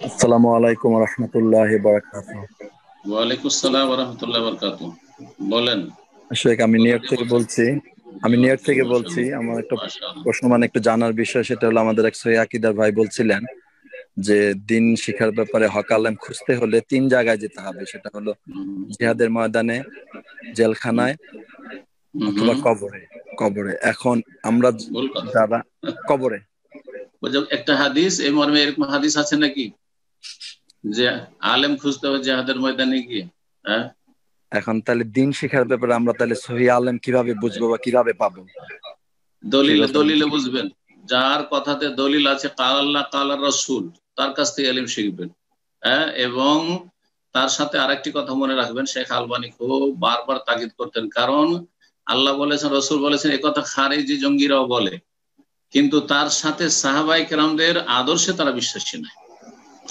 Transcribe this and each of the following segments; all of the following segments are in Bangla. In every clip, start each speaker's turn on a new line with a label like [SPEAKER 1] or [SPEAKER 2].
[SPEAKER 1] আসসালামু আলাইকুম রহমতুল্লাহি বারাকাতুহু।
[SPEAKER 2] ওয়ালাইকুম আসসালাম ওয়া রাহমাতুল্লাহি ওয়া বারাকাতুহু। বলেন।
[SPEAKER 1] শেখ, আমি নিউ
[SPEAKER 2] কোথা
[SPEAKER 1] ইয়র্ক
[SPEAKER 2] থেকে
[SPEAKER 1] থেকে
[SPEAKER 2] বলছেন?
[SPEAKER 1] বলছি। আমি
[SPEAKER 2] নিউ
[SPEAKER 1] নিউ
[SPEAKER 2] ইয়র্ক
[SPEAKER 1] ইয়র্ক
[SPEAKER 2] থেকে,
[SPEAKER 1] থেকে বলছি।
[SPEAKER 2] মাশাআল্লাহ।
[SPEAKER 1] আমার একটা
[SPEAKER 2] মাশাআল্লাহ।
[SPEAKER 1] প্রশ্ন, মানে একটু জানার বিষয়, সেটা হলো আমাদের এক সহি আকীদার ভাই বলছিলেন যে দিন শিখার ব্যাপারে হক আলেম খুঁজতে হলে তিন জায়গায় যেতে হবে। সেটা হলো
[SPEAKER 2] হুম,
[SPEAKER 1] জিহাদের ময়দানে,
[SPEAKER 2] হুম,
[SPEAKER 1] জেলখানায়, অথবা
[SPEAKER 2] হুম।
[SPEAKER 1] কবরে। কবরে এখন আমরা
[SPEAKER 2] ভুল কথা।
[SPEAKER 1] যারা কবরে,
[SPEAKER 2] বলছে একটা হাদিস এই মর্মে, এরকম হাদিস আছে নাকি যে আলেম খুঁজতে হবে জিহাদের ময়দানে গিয়ে? হ্যাঁ,
[SPEAKER 1] এখন তাহলে দিন শিখার ব্যাপারে আমরা তাহলে সহি আলেম কিভাবে বুঝবো বা কিভাবে পাবো, সে
[SPEAKER 2] দলিলে
[SPEAKER 1] ব্যাপারে
[SPEAKER 2] দলিলে বুঝবেন। যার কথাতে দলিল আছে, কাল আল্লাহ কাল আর রাসূল, তার কাছ থেকে ইলম শিখবেন। হ্যাঁ, এবং তার সাথে আরেকটি কথা মনে রাখবেন, শেখ আলবানী খুব বারবার তাগিদ করতেন, কারণ আল্লাহ বলেছেন, রসুল বলেছেন, একথা খারেজি জঙ্গিরাও বলে, কিন্তু তার সাথে সাহাবাই কেরামদের আদর্শে তারা বিশ্বাসী নয়।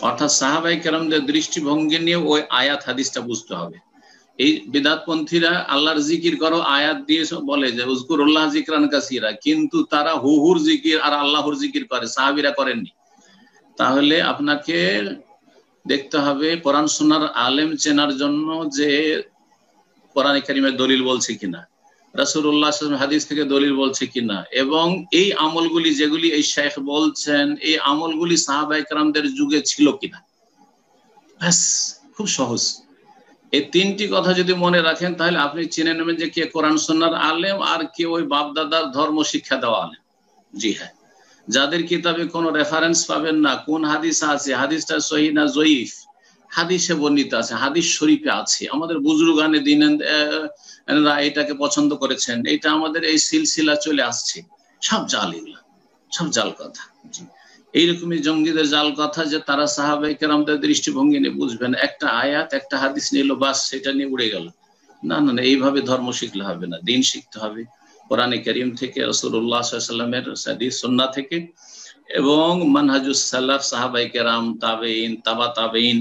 [SPEAKER 2] অর্থাৎ সাহাবাই কেরামদের দৃষ্টিভঙ্গি নিয়ে ওই আয়াত হাদিসটা বুঝতে হবে। এই বিদাতপন্থীরা আল্লাহর জিকির করো আয়াত দিয়ে বলে যে উযকুরুল্লাহ যিকরান কাসীরা, কিন্তু তারা হুহুর জিকির আর আল্লাহর জিকির করে, সাহাবীরা করেননি। তাহলে আপনাকে দেখতে হবে কোরআন সুন্নাহর আলেম চেনার জন্য যে কোরআন কারীমের দলিল বলছে কিনা, রাসূলুল্লাহ সাল্লাল্লাহু আলাইহি ওয়াসাল্লাম হাদিস থেকে দলিল বলছে কিনা, এবং এই আমলগুলি যেগুলি এই শেখ বলছেন, এই আমলগুলি সাহাবায়ে কেরামদের যুগে ছিল কিনা। ব্যাস, খুব সহজ। এই তিনটি কথা যদি মনে রাখেন, তাহলে আপনি চিনে নেবেন যে কে কোরআন সুন্নাহর আলেম আর কে ওই বাপ দাদার ধর্ম শিক্ষা দেওয়া আলেম। জি হ্যাঁ, যাদের কিতাবে কোনো রেফারেন্স পাবেন না, কোন হাদিস আছে, হাদিসটা সহিহ না জয়ীফ, হাদিসে বর্ণিত আছে, হাদিস শরীফে আছে, আমাদের বুজুর্গানে দিন এটাকে পছন্দ করেছেন, এটা আমাদের এই সিলসিলা চলে আসছে, সব জাল, এগুলা সব জাল কথা। জি, এইরকমই জঙ্গিদের জাল কথা যে তারা সাহাবায়ে কেরামদের দৃষ্টিভঙ্গি নিয়ে বুঝবেন, একটা আয়াত একটা হাদিস নিল, বাস সেটা নিয়ে উড়ে গেল। না না না, এইভাবে ধর্ম শিখলে হবে না, দিন শিখতে হবে কোরআনে কারীম থেকে, রাসূলুল্লাহ সাল্লাল্লাহু আলাইহি ওয়াসাল্লামের হাদিস সুন্নাহ থেকে, এবং মানহাজুস সালাফ, সাহাবায়ে কেরাম, তাবেঈন, তাবা তাবেঈন,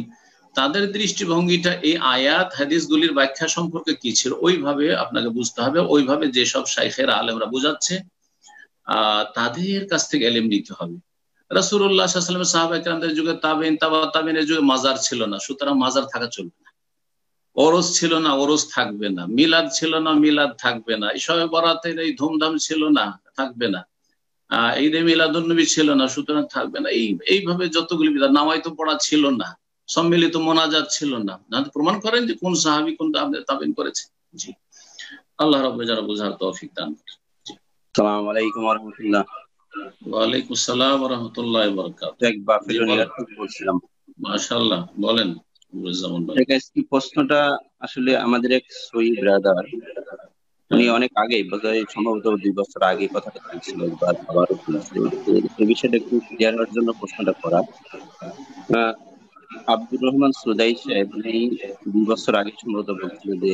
[SPEAKER 2] তাদের দৃষ্টিভঙ্গিটা এই আয়াত হাদিসগুলির ব্যাখ্যা সম্পর্কে কি ছিল, ওইভাবে আপনাকে বুঝতে হবে। ওইভাবে যেসব শাইখেরা আলেমরা বুঝাচ্ছে তাদের কাছ থেকে ইলম নিতে হবে। রাসূলুল্লাহ সাল্লাল্লাহু আলাইহি ওয়াসাল্লাম, সাহাবায়ে কেরামদের যুগে, তাবেঈন, তাবা তাবেঈনের যুগে মাজার ছিল না, সুতরাং মাজার থাকা চলবে না। ওরস ছিল না, ওরস থাকবে না। মিলাদ ছিল না, মিলাদ থাকবে না। এই শবে বরাতের এই ধুমধাম ছিল না, থাকবে না। ঈদে মিলাদুন্নবী ছিল না, সুতরাং থাকবে না। এইভাবে যতগুলি বিধান, নামাজ পড়া ছিল না, সম্মিলিত মোনাজাত ছিল না, প্রমাণ করেন যে কোন সাহাবী কোন তাবেঈন করেছে। জি, আল্লাহ রাব্বুল যারা বুঝার তৌফিক দান করেন। জি।
[SPEAKER 3] আসসালামু আলাইকুম ওয়া রাহমাতুল্লাহ।
[SPEAKER 2] ওয়ালাইকুম আসসালাম ওয়া রাহমাতুল্লাহি ওয়া বারাকাতুহু।
[SPEAKER 3] এক
[SPEAKER 2] জি,
[SPEAKER 3] বাফেলো
[SPEAKER 2] বলেন।
[SPEAKER 3] নিয়ার থেকে বলছিলাম।
[SPEAKER 2] মাশাআল্লাহ, বলেন নুরুজ্জামান ভাই।
[SPEAKER 3] এই প্রশ্নটা আসলে আমাদের এক সহি ব্রাদার, উনি
[SPEAKER 2] হ্যাঁ,
[SPEAKER 3] অনেক আগে, বোধহয় সম্ভবত 2 বছর আগে কথাটা বলছিল, এবার আবারও বলছে। এই বিষয়টা একটু ক্লিয়ার হওয়ার জন্য প্রশ্নটা করা। আহ, আব্দুর রহমান সুদাই সাহেব, উনি 2 বছর আগে সম্ভবত বলছিল যে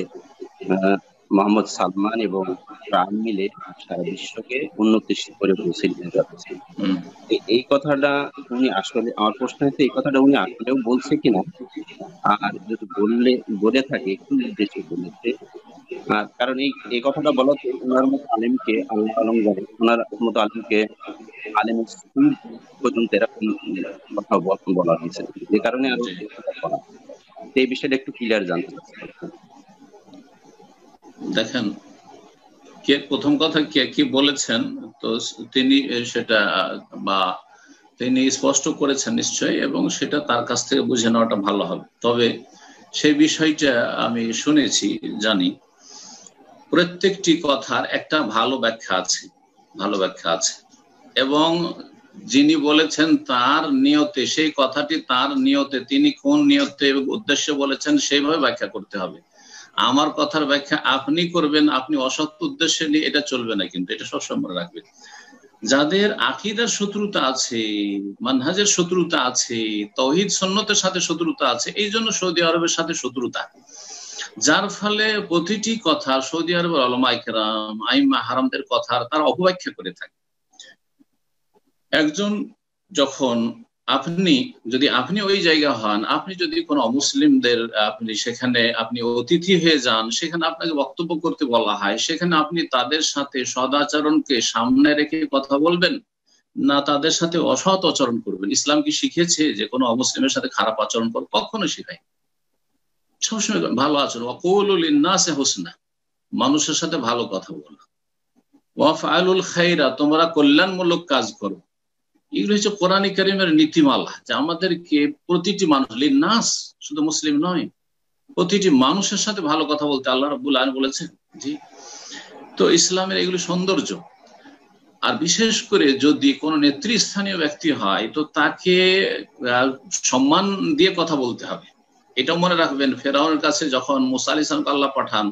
[SPEAKER 3] আহ, মোহাম্মদ সালমান এবং ট্রাম্প মিলে সারা বিশ্বকে উন্নতির শিখরে পৌঁছে নিয়ে যাচ্ছে।
[SPEAKER 2] হুম।
[SPEAKER 3] এই কথাটা উনি আসলে, আমার প্রশ্ন হচ্ছে এই কথাটা উনি আসলেও বলছে কিনা, আর যদি বলে থাকে কোন উদ্দেশ্যে বলেছে। কারণ এই কথাটা বলাতে ওনার মতো আলেমকে, আল্লাহ আলম জানে, ওনার মতো আলেমকে আলেমের স্কুল পর্যন্ত এরকম কথা বলা হয়েছে, যে কারণে আরো
[SPEAKER 2] জি,
[SPEAKER 3] এই কথা করা। তো এই বিষয়টা একটু ক্লিয়ার জানতে চাচ্ছি।
[SPEAKER 2] দেখেন, কে প্রথম কথা কে কি বলেছেন, তো তিনি সেটা বা তিনি স্পষ্ট করেছেন নিশ্চয়ই, এবং সেটা তার কাছ থেকে বুঝে নেওয়াটা ভালো হবে। তবে সেই বিষয়টা আমি শুনেছি, জানি। প্রত্যেকটি কথার একটা ভালো ব্যাখ্যা আছে, ভালো ব্যাখ্যা আছে, এবং যিনি বলেছেন তার নিয়তে, সেই কথাটি তার নিয়তে, তিনি কোন নিয়তে এবং উদ্দেশ্যে বলেছেন সেইভাবে ব্যাখ্যা করতে হবে। আমার কথার ব্যাখ্যা আপনি করবেন, আপনি অসৎ উদ্দেশ্যে নিয়ে, এটা চলবে না। কিন্তু এটা সবসময় মনে রাখবেন, যাদের আকীদার শত্রুতা আছে, মানহাজের শত্রুতা আছে, তাওহীদ সুন্নতের সাথে শত্রুতা আছে, এই জন্য সৌদি আরবের সাথে শত্রুতা, যার ফলে প্রতিটি কথা সৌদি আরবের উলামায়ে কেরাম, আইম্মা হারামদের কথার তারা অপব্যাখ্যা করে থাকে। একজন যখন, আপনি ওই জায়গা হন, আপনি যদি কোনো অমুসলিমদের, আপনি সেখানে আপনি অতিথি হয়ে যান, সেখানে আপনাকে বক্তব্য করতে বলা হয়, সেখানে আপনি তাদের সাথে সদাচরণকে সামনে রেখে কথা বলবেন, না তাদের সাথে অসৎ আচরণ করবেন। ইসলাম কি শিখেছে যে কোনো অমুসলিমের সাথে খারাপ আচরণ করো? কখনো শেখায়। সবসময় ভালো আচরণ, ওয়াকুলুল লিন্নাসি হুসনা, মানুষের সাথে ভালো কথা বলো, ওয়াফআলুল খাইরা, তোমরা কল্যাণমূলক কাজ করো। এগুলো হচ্ছে কোরআন কারীমের নীতিমালা, যে আমাদেরকে প্রতিটি মানুষ, লিন্নাস শুধু মুসলিম নয়, প্রতিটি মানুষের সাথে ভালো কথা বলতে আল্লাহ রাব্বুল আলামিন বলেছেন। জি, তো ইসলামের এগুলো সৌন্দর্য। আর বিশেষ করে যদি কোনো নেতৃস্থানীয় ব্যক্তি হয় তো তাকে সম্মান দিয়ে কথা বলতে হবে। এটা মনে রাখবেন, ফেরাউনের কাছে যখন মুসা আলাইহিস সালামকে আল্লাহ পাঠান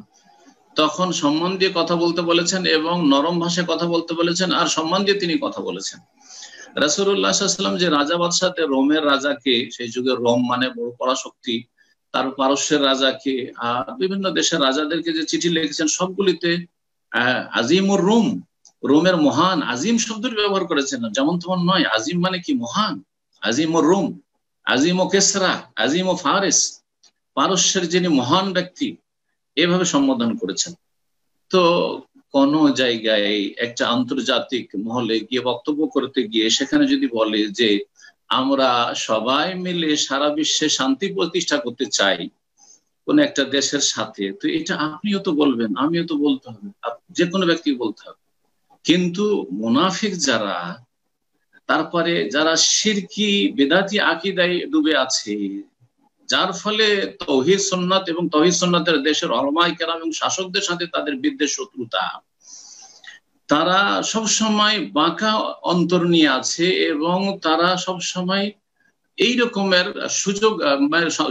[SPEAKER 2] তখন সম্মান দিয়ে কথা বলতে বলেছেন এবং নরম ভাষায় কথা বলতে বলেছেন, আর সম্মান দিয়ে তিনি কথা বলেছেন। রাসূলুল্লাহ সাল্লাল্লাহু আলাইহি ওয়াসাল্লাম যে রাজা বাদশাতে, রোমের রাজাকে, সেই যুগে রোম মানে বড় পরাশক্তি, তার পারস্যের রাজাকে, বিভিন্ন দেশের রাজাদেরকে যে চিঠি লিখেছেন সবগুলিতে আজিমুর রোম, রোমের মহান, আজিম শব্দটি ব্যবহার করেছেন, যেমন তেমন নয়। আজিম মানে কি? মহান। আজিমুর রোম, আজিম ও কেসরা, আজিম ও ফারেস, পারস্যের যিনি মহান ব্যক্তি, এভাবে সম্বোধন করেছেন। তো কোন জায়গায় একটা আন্তর্জাতিক মহলে গিয়ে বক্তব্য করতে গিয়ে সেখানে যদি বলে যে আমরা সবাই মিলে সারা বিশ্বে শান্তি প্রতিষ্ঠা করতে চাই কোন একটা দেশের সাথে, তো এটা আপনিও তো বলবেন, আমিও তো বলতে হবে, যে কোনো ব্যক্তি বলতে হবে। কিন্তু মুনাফিক যারা, তারপরে যারা শিরকি বেদাতি আকীদায় ডুবে আছে, যার ফলে তাওহীদ সুন্নাত এবং তাওহীদ সুন্নাতের দেশের উলামায়ে কেরাম এবং শাসকদের সাথে তাদের বিদ্বেষ শত্রুতা, তারা সব সময় বাঁকা অন্তর নিয়ে আছে এবং তারা সব সময় এই রকমের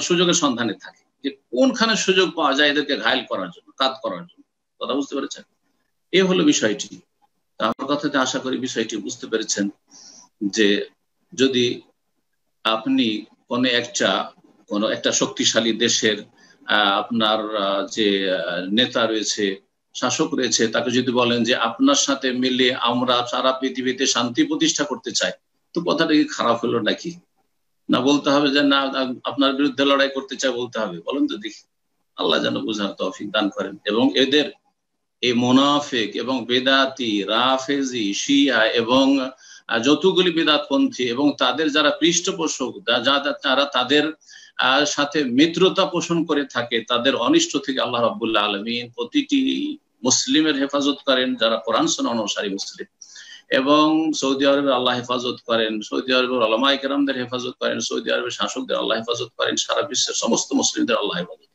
[SPEAKER 2] সুযোগের সন্ধানে থাকে যে কোনখানে সুযোগ পাওয়া যায় এদেরকে ঘায়েল করার জন্য, কাজ করার জন্য। কথা বুঝতে পেরেছেন? এই হলো বিষয়টি। আমার কথাতে আশা করি বিষয়টি বুঝতে পেরেছেন যে যদি আপনি কোন একটা শক্তিশালী দেশের আপনার যে নেতা রয়েছে, শাসক রয়েছে, তাকে যদি বলেন যে আপনার সাথে মিলে আমরা সারা পৃথিবীতে শান্তি প্রতিষ্ঠা করতে চাই, তো কথাটা কি খারাপ হলো নাকি? না বলতে হবে যে না আপনার বিরুদ্ধে লড়াই করতে চাই, বলতে হবে? বলেন তো দেখি। আল্লাহ যেন বুঝার তৌফিক দান করেন। এবং এদের এই মুনাফিক এবং বেদাতি, রাফেজি, শিয়া এবং যতগুলি বেদাতপন্থী এবং তাদের যারা পৃষ্ঠপোষক, যারা তাদের সাথে মিত্রতা পোষণ করে থাকে, তাদের অনিষ্ট থেকে আল্লাহ রাব্বুল আলামিন প্রতিটি মুসলিমের হেফাজত করেন, যারা কোরআন সুন্নাহ অনুসারী মুসলিম। এবং সৌদি আরবের আল্লাহ হেফাজত করেন, সৌদি আরবের উলামায়ে কেরামদের হেফাজত করেন, সৌদি আরবের শাসকদের আল্লাহ হেফাজত করেন, সারা বিশ্বের সমস্ত মুসলিমদের আল্লাহ হেফাজত